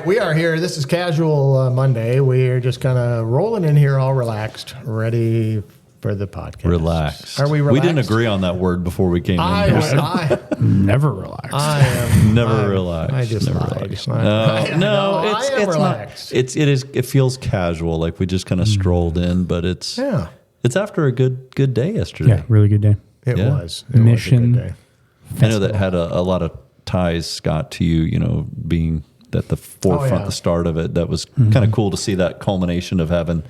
right, we are here. This is Casual Monday. We're just kind of rolling in here all relaxed, ready for the podcast. Relax. Are we relaxed? We didn't agree on that word before we came in. I Never relax. I am Never relaxed. I just Never lied. relaxed. No, it's I am it's relaxed. not. It feels casual, like we just kind of strolled in, but it's after a good day yesterday. Yeah, really good day. It Yeah. was. Mission. Was a good day. I know that had a lot of ties, Scott, to you. You know, being at the forefront, the start of it. That was kind of cool to see that culmination of having,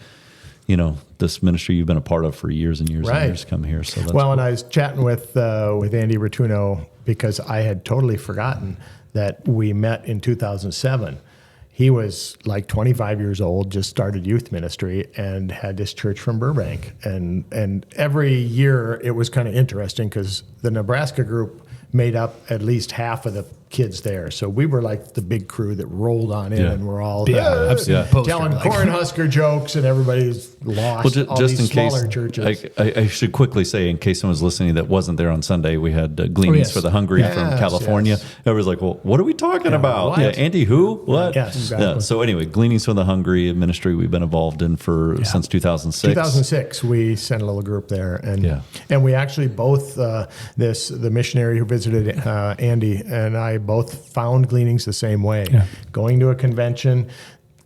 you know, this ministry you've been a part of for years and years and years come here. So that's and I was chatting with Andy Rotuno because I had totally forgotten that we met in 2007. He was like 25 years old, just started youth ministry, and had this church from Burbank. And every year it was kind of interesting because the Nebraska group made up at least half of the kids there. So we were like the big crew that rolled on in, and we're all I've seen telling Cornhusker jokes, and everybody's lost. Well, all just these in case, smaller churches. I should quickly say, in case someone's listening that wasn't there on Sunday, we had Gleanings for the Hungry from California. Everybody's like, well, what are we talking about? What? Andy, who? What? Yes, exactly. So anyway, Gleanings for the Hungry, a ministry we've been involved in since 2006. 2006, we sent a little group there, and we actually both the missionary who visited Andy and I both found Gleanings the same way. Yeah. Going to a convention,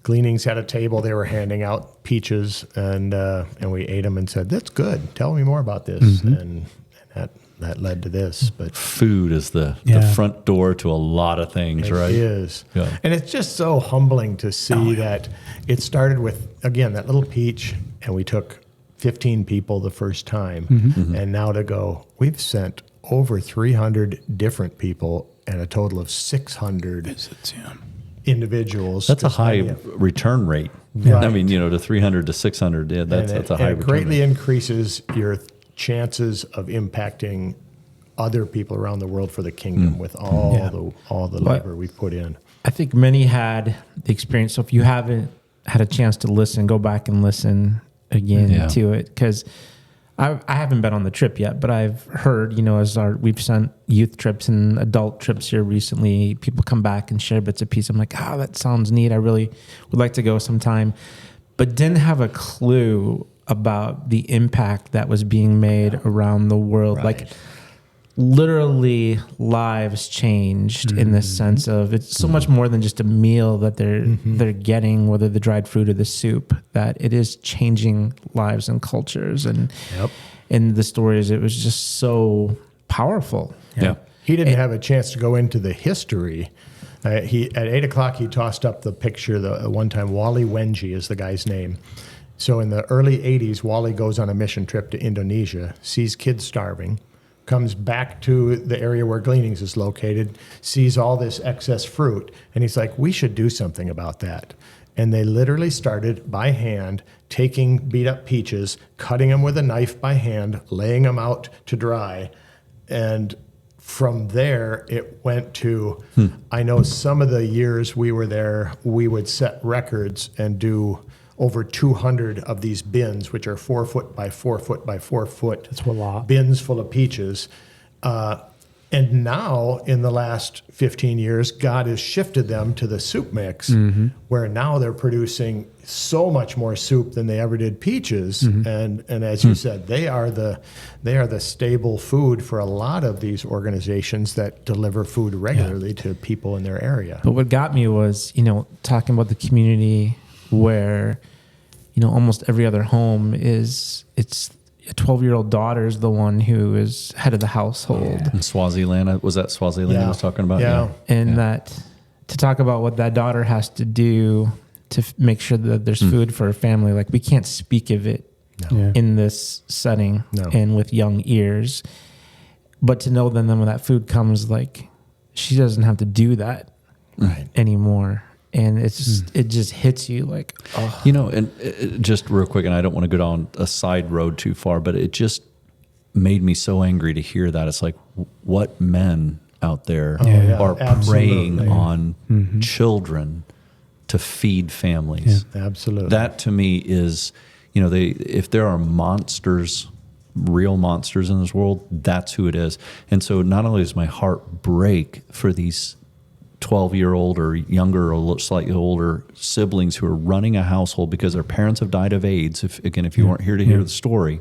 Gleanings had a table. They were handing out peaches, and we ate them and said, "That's good. Tell me more about this." And that led to this. But food is the front door to a lot of things, right? It is, and it's just so humbling to see that it started with, again, that little peach, and we took 15 people the first time, and now to go, we've sent over 300 different people and a total of 600 visits, individuals. That's a high return rate. Right. I mean, to 300 to 600, that's a high return rate. It greatly increases your chances of impacting other people around the world for the kingdom with all the labor we put in. I think many had the experience. So if you haven't had a chance to listen, go back and listen again to it, because I haven't been on the trip yet, but I've heard, we've sent youth trips and adult trips here recently. People come back and share bits of pieces. I'm like, that sounds neat. I really would like to go sometime, but didn't have a clue about the impact that was being made around the world. Right. Like literally lives changed in the sense of it's so much more than just a meal that they're getting, whether the dried fruit or the soup, that it is changing lives and cultures. And in the stories, it was just so powerful. Yeah. He didn't have a chance to go into the history. At 8:00, he tossed up the picture. The one time, Wally Wenji is the guy's name. So in the early 80s, Wally goes on a mission trip to Indonesia, sees kids starving, comes back to the area where Gleanings is located, sees all this excess fruit, and he's like, we should do something about that. And they literally started by hand taking beat up peaches, cutting them with a knife by hand, laying them out to dry. And from there, it went to, I know some of the years we were there, we would set records and do over 200 of these bins, which are 4 foot by 4 foot by 4 foot. That's a lot. Bins full of peaches. And now, in the last 15 years, God has shifted them to the soup mix, where now they're producing so much more soup than they ever did peaches. And as you said, they are the stable food for a lot of these organizations that deliver food regularly to people in their area. But what got me was, talking about the community where, almost every other home it's a 12-year-old daughter is the one who is head of the household. In Swaziland, was that Swaziland I was talking about? Yeah. And that to talk about what that daughter has to do to make sure that there's food for her family, like we can't speak of it in this setting and with young ears. But to know then when that food comes, like she doesn't have to do that anymore. And it's just, it just hits you like, oh. And just real quick, and I don't want to go down a side road too far, but it just made me so angry to hear that. It's like, what men out there are preying on children to feed families? Yeah, absolutely. That to me is, if there are monsters, real monsters in this world, that's who it is. And so not only does my heart break for these 12-year-old or younger or slightly older siblings who are running a household because their parents have died of AIDS. If you weren't here to hear the story,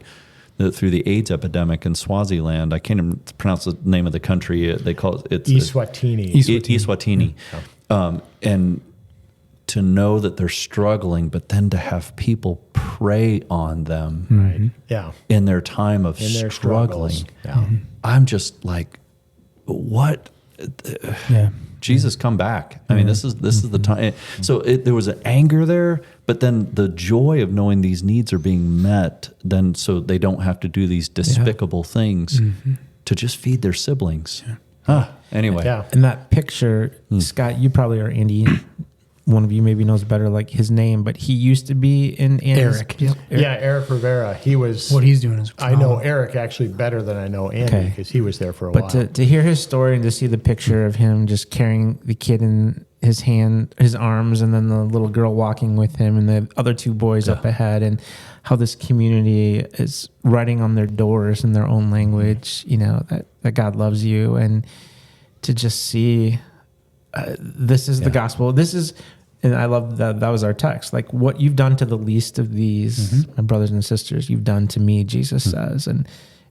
that through the AIDS epidemic in Swaziland, I can't even pronounce the name of the country. They call it Eswatini. Eswatini. And to know that they're struggling, but then to have people pray on them in their time of struggling. I'm just like, what? Jesus, come back. I mean, this is the time. So there was an anger there, but then the joy of knowing these needs are being met, then so they don't have to do these despicable things to just feed their siblings. Anyway. Yeah. And that picture, Scott, you probably are Andy. One of you maybe knows better, like his name, but he used to be in Andy's. Eric. Yep. Yeah, Eric Rivera. He was. What he's doing is. I know Eric actually better than I know Andy because he was there for a while. But to hear his story and to see the picture of him just carrying the kid in his hand, his arms, and then the little girl walking with him, and the other two boys up ahead, and how this community is writing on their doors in their own language, that God loves you, and to just see. This is the gospel. This is, and I love that was our text. Like, what you've done to the least of these, my brothers and sisters, you've done to me, Jesus says. And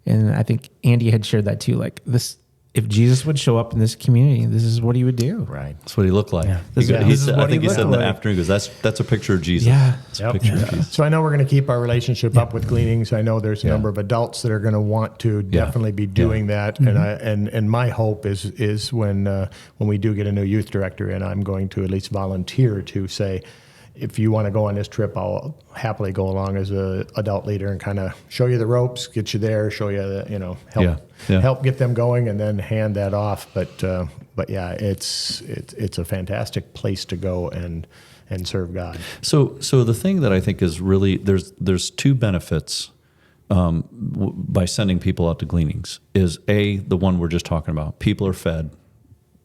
I think Andy had shared that too. Like this, if Jesus would show up in this community, this is what he would do. Right. That's what he looked like. Yeah. I think he said in the afternoon, he goes, that's a picture of Jesus. Yeah. It's a picture of Jesus. So I know we're going to keep our relationship up with Gleanings. I know there's a number of adults that are going to want to definitely be doing that. And my hope is when we do get a new youth director in, I'm going to at least volunteer to say, if you want to go on this trip, I'll happily go along as an adult leader and kind of show you the ropes, get you there, show you help get them going, and then hand that off. But yeah, it's a fantastic place to go and serve God. So the thing that I think is really there's two benefits by sending people out to Gleanings is the one we're just talking about. People are fed.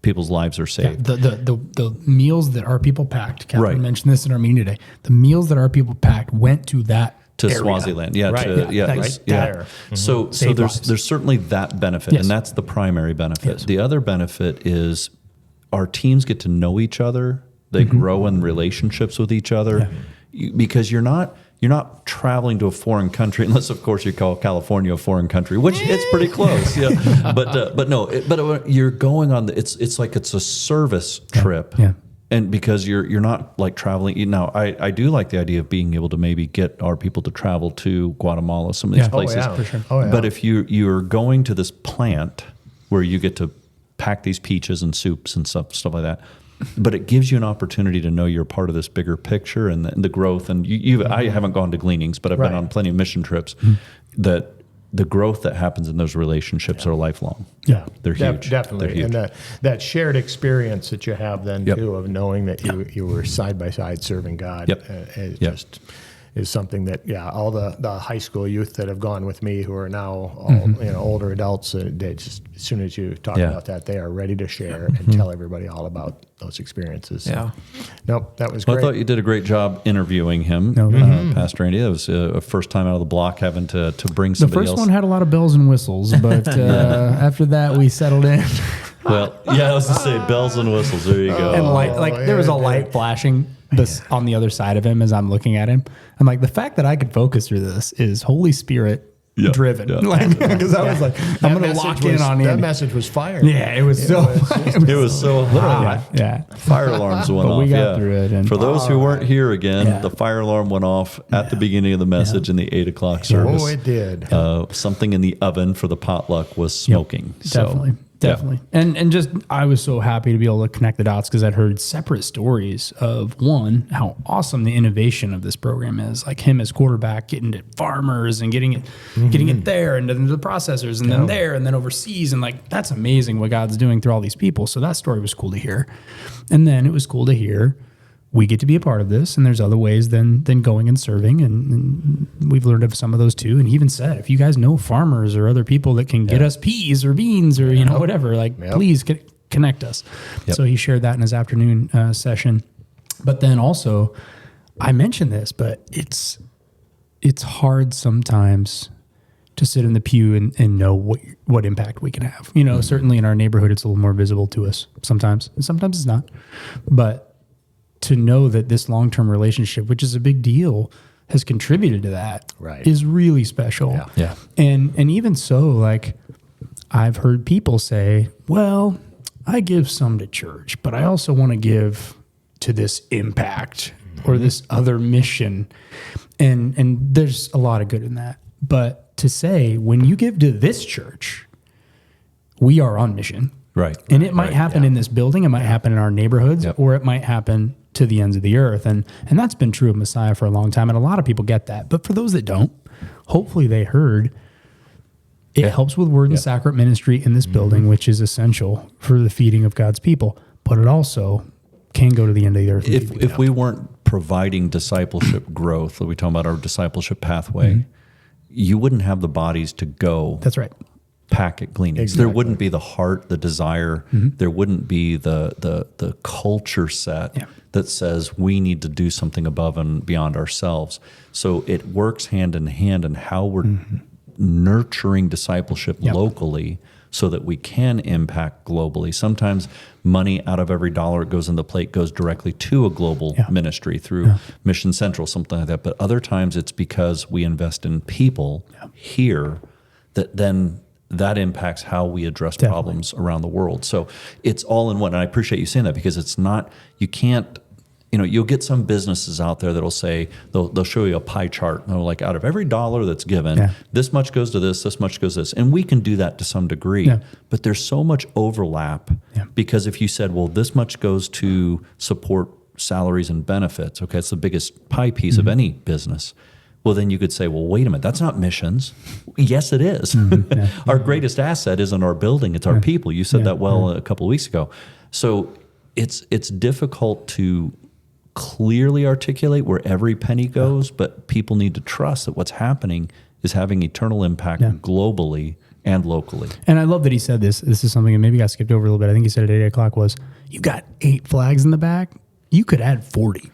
People's lives are saved. The meals that our people packed, Catherine mentioned this in our meeting today, the meals that our people packed went to that to area. Swaziland. There. So there's certainly that benefit, and that's the primary benefit. Yes. The other benefit is our teams get to know each other. They grow in relationships with each other because you're not traveling to a foreign country unless, of course, you call California a foreign country, which it's pretty close. Yeah, but you're going on it's like it's a service trip. Yeah. And because you're not like traveling. Now, I do like the idea of being able to maybe get our people to travel to Guatemala, some of these places. For sure. Oh, yeah. But if you're going to this plant where you get to pack these peaches and soups and stuff like that, but it gives you an opportunity to know you're part of this bigger picture and the growth. And I haven't gone to Gleanings, but I've been on plenty of mission trips. That the growth that happens in those relationships are lifelong. Yeah, they're huge. Definitely, They're huge. And that shared experience that you have then too of knowing that you were side by side serving God. Just is something that all the high school youth that have gone with me who are now all older adults, they just as soon as you talk about that, they are ready to share and tell everybody all about those experiences. So, nope, that was great. I thought you did a great job interviewing him, Pastor Andy. That was a first time out of the block having to bring somebody else. The first one had a lot of bells and whistles, but after that we settled in. Well, I was to say bells and whistles. There you go. And there was a light flashing on the other side of him as I'm looking at him. I'm like, the fact that I could focus through this is Holy Spirit driven. Because I was like, I'm going to lock in on him. That message was fire. Yeah, it was so hot. Yeah. Fire alarms went off. We got through it. And for those who weren't here again, the fire alarm went off at the beginning of the message in the 8 o'clock service. Oh, it did. Something in the oven for the potluck was smoking. Definitely. Definitely. And just, I was so happy to be able to connect the dots because I'd heard separate stories of one, how awesome the innovation of this program is. Like him as quarterback, getting to farmers and getting it there and then to the processors and then there and then overseas. And like, that's amazing what God's doing through all these people. So that story was cool to hear. And then it was cool to hear we get to be a part of this, and there's other ways than going and serving, and we've learned of some of those too. And he even said, if you guys know farmers or other people that can get us peas or beans or whatever, please connect us. So he shared that in his afternoon session. But then also, I mentioned this, but it's hard sometimes to sit in the pew and know what impact we can have. You know, certainly in our neighborhood, it's a little more visible to us sometimes, and sometimes it's not. But to know that this long-term relationship, which is a big deal, has contributed to that is really special. Yeah. And even so, like, I've heard people say, well, I give some to church, but I also want to give to this impact or this other mission. And there's a lot of good in that. But to say, when you give to this church, we are on mission. Right. And it might happen in this building, it might happen in our neighborhoods, or it might happen to the ends of the earth. And that's been true of Messiah for a long time. And a lot of people get that. But for those that don't, hopefully they heard it helps with word and sacrament ministry in this building, which is essential for the feeding of God's people. But it also can go to the end of the earth. If we weren't providing discipleship growth, we talk about our discipleship pathway, you wouldn't have the bodies to go. That's right. Packet gleanings. Exactly. There wouldn't be the heart, the desire. There wouldn't be the culture set that says we need to do something above and beyond ourselves. So it works hand in hand in how we're nurturing discipleship locally so that we can impact globally. Sometimes money out of every dollar that goes in the plate goes directly to a global ministry through Mission Central, something like that. But other times it's because we invest in people here that impacts how we address problems around the world. So it's all in one. And I appreciate you saying that, because it's not, you can't, you'll get some businesses out there that'll say, they'll show you a pie chart. And they're like, out of every dollar that's given, this much goes to this much goes to this. And we can do that to some degree. But there's so much overlap because if you said, well, this much goes to support salaries and benefits, okay, it's the biggest pie piece of any business. Well, then you could say, well, wait a minute, that's not missions. Yes, it is. Our greatest asset isn't our building, it's our people. You said that a couple of weeks ago. So it's difficult to clearly articulate where every penny goes, but people need to trust that what's happening is having eternal impact globally and locally. And I love that he said this. This is something that maybe got skipped over a little bit. I think he said at 8 o'clock was, you got 8 flags in the back. You could add 40.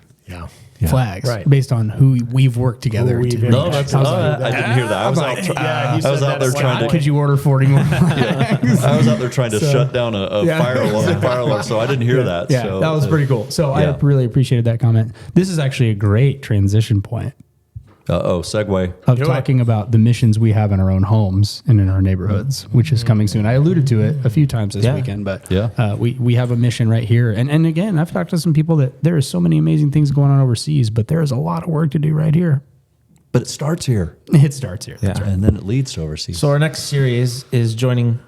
Flags based on who we've worked together. I didn't hear that. I was out there trying to. Could you order 40 more flags? I was out there trying to shut down a fire alarm, so I didn't hear that. Yeah, so, that was pretty cool. So I really appreciated that comment. This is actually a great transition point. Segue. Of talking about the missions we have in our own homes and in our neighborhoods, which is coming soon. I alluded to it a few times this weekend, but we have a mission right here. And again, I've talked to some people that there is so many amazing things going on overseas, but there is a lot of work to do right here. But it starts here. It starts here. Yeah. And then it leads to overseas. So our next series is joining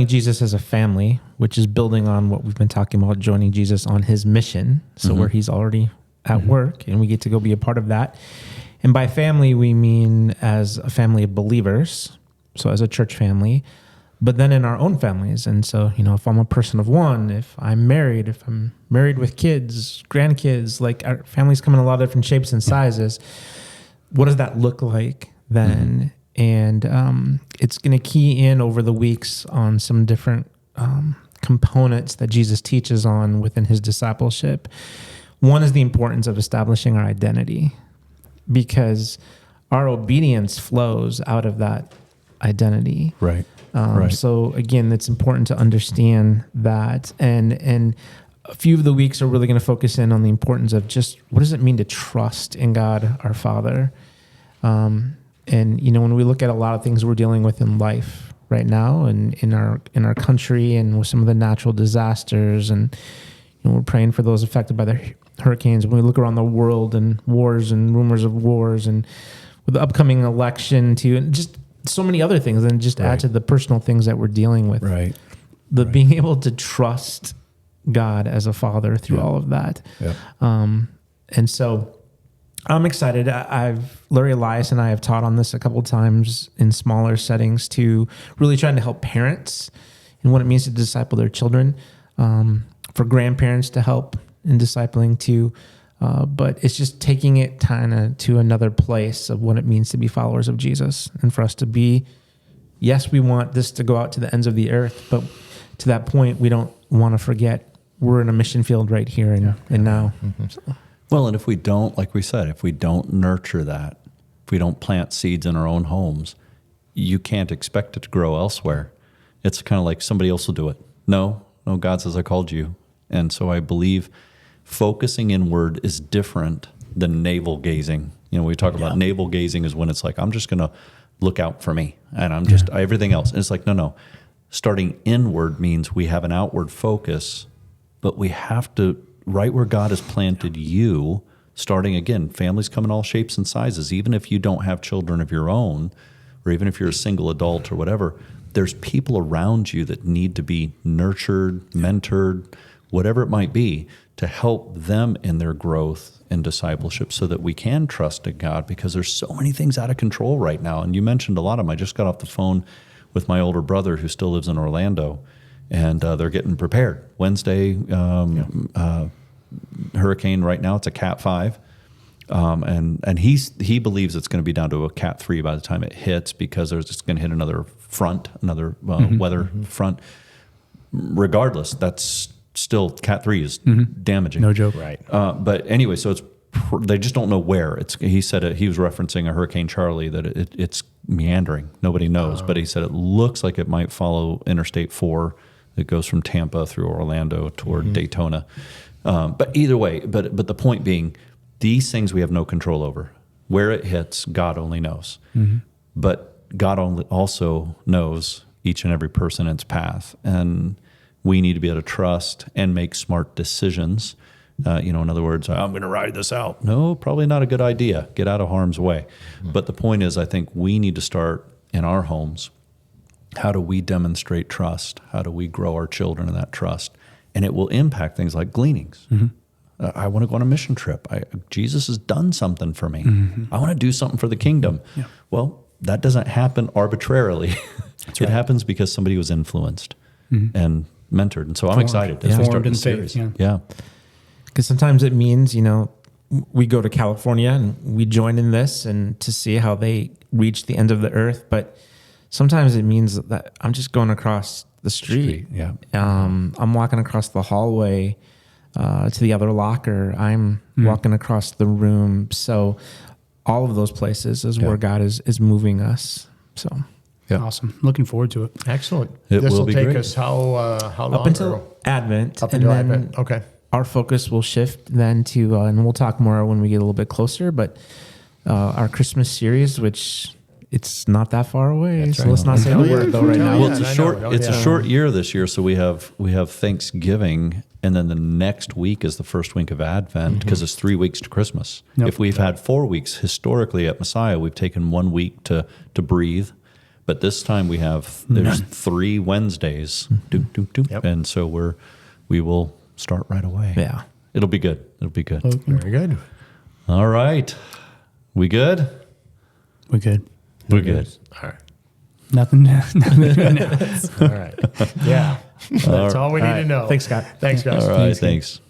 Jesus as a family, which is building on what we've been talking about, joining Jesus on his mission. So where he's already at work, and we get to go be a part of that. And by family, we mean as a family of believers, so as a church family, but then in our own families. And so, if I'm a person of one, if I'm married with kids, grandkids, like our families come in a lot of different shapes and sizes. What does that look like then? And it's going to key in over the weeks on some different components that Jesus teaches on within his discipleship. One is the importance of establishing our identity, because our obedience flows out of that identity. Right. So again, it's important to understand that. And a few of the weeks are really going to focus in on the importance of just what does it mean to trust in God, our Father? And when we look at a lot of things we're dealing with in life right now, and in our country, and with some of the natural disasters, and we're praying for those affected by the hurricanes. When we look around the world and wars and rumors of wars, and with the upcoming election too, and just so many other things, and just add to the personal things that we're dealing with. Right. Being able to trust God as a father through all of that. Yeah. And so I'm excited. Larry Elias and I have taught on this a couple of times in smaller settings, to really trying to help parents and what it means to disciple their children, for grandparents to help in discipling too. But it's just taking it kind of to another place of what it means to be followers of Jesus, and for us to be, yes, we want this to go out to the ends of the earth, but to that point, we don't want to forget we're in a mission field right here and now. So. Well, and if we don't, like we said, if we don't nurture that, if we don't plant seeds in our own homes, you can't expect it to grow elsewhere. It's kind of like somebody else will do it. No, God says I called you. And so I believe focusing inward is different than navel gazing. We talk about navel gazing is when it's like, I'm just going to look out for me and I'm just everything else. And it's like, no. Starting inward means we have an outward focus, but we have to, right where God has planted you, starting again, families come in all shapes and sizes. Even if you don't have children of your own, or even if you're a single adult or whatever, there's people around you that need to be nurtured, mentored, whatever it might be, to help them in their growth and discipleship so that we can trust in God, because there's so many things out of control right now. And you mentioned a lot of them. I just got off the phone with my older brother who still lives in Orlando, and they're getting prepared. Wednesday, hurricane right now, it's a Cat 5. And he believes it's going to be down to a Cat 3 by the time it hits, because it's going to hit another front, weather front. Regardless, that's still Cat 3 is damaging. No joke. Right. But anyway, so they just don't know where. He said he was referencing a Hurricane Charlie, that it's meandering. Nobody knows. But he said it looks like it might follow Interstate 4 that goes from Tampa through Orlando toward Daytona. But either way, but the point being, these things we have no control over. Where it hits, God only knows. But God also knows each and every person in its path. And we need to be able to trust and make smart decisions. In other words, I'm going to ride this out. No, probably not a good idea. Get out of harm's way. But the point is, I think we need to start in our homes. How do we demonstrate trust? How do we grow our children in that trust? And it will impact things like gleanings. I want to go on a mission trip. Jesus has done something for me. I want to do something for the kingdom. Yeah. Well, that doesn't happen arbitrarily. It happens because somebody was influenced and mentored. And so I'm excited as we start this series. Yeah. Because sometimes it means, we go to California and we join in this and to see how they reach the end of the earth. But sometimes it means that I'm just going across the street. Yeah. I'm walking across the hallway to the other locker. I'm walking across the room. So all of those places is where God is moving us. So awesome. Looking forward to it. Excellent. This will be take great. us how long? Up until Advent. Up until Advent. Okay. Our focus will shift then to, and we'll talk more when we get a little bit closer, but our Christmas series, which it's not that far away. That's so right. let's not say the word though right now. Well, it's a short year this year, so we have Thanksgiving, and then the next week is the first week of Advent, because it's 3 weeks to Christmas. Yep. If we've had 4 weeks historically at Messiah, we've taken 1 week to breathe, but this time there's 3 Wednesdays, and so we will start right away. Yeah, it'll be good. Okay. Very good. All right, we good? We're good. We're good. All right. Nothing else. All right. Yeah. That's all we need to know. Thanks, Scott. Thanks, guys. All right, thanks.